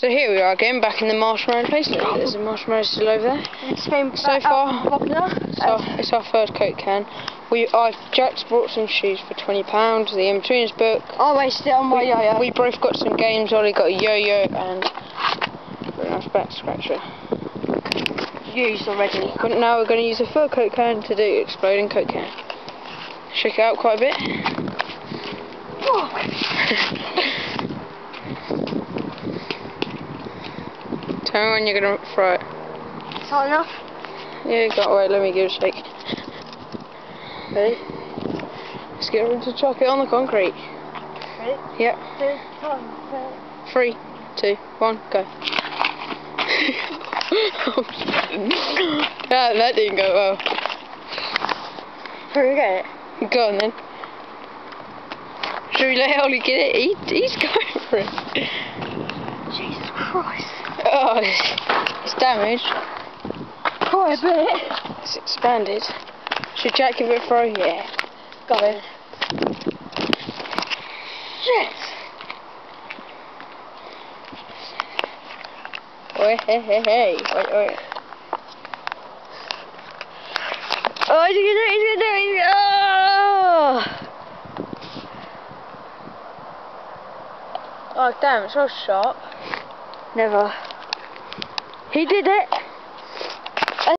So here we are again, back in the marshmallow place. Look, there's a marshmallow still over there. So far, it's our third Coke can. Jack's brought some shoes for £20, the In-Betweeners book. I wasted it on my yo-yo. We both got some games. Ollie got a yo-yo and a nice back scratcher. Used already. But now we're going to use a full Coke can to do exploding Coke can. Shake it out quite a bit. Tell me when you're going to throw it. Is that enough? Yeah, you got it. Wait, let me give it a shake. Ready? Let's get ready to chuck it on the concrete. Ready? Yep. 3, 2, 1, go. That didn't go well. Where we get it? Go on then. Should we let Ollie get it? He's going for it. Jesus Christ. Oh, it's damaged. Quite a bit. It's expanded. Should Jack give it a throw? Yeah. Got it. Shit. Oi, hey. Wait. Oh, he's gonna do it. Oh damn, it's so sharp. Never. He did it.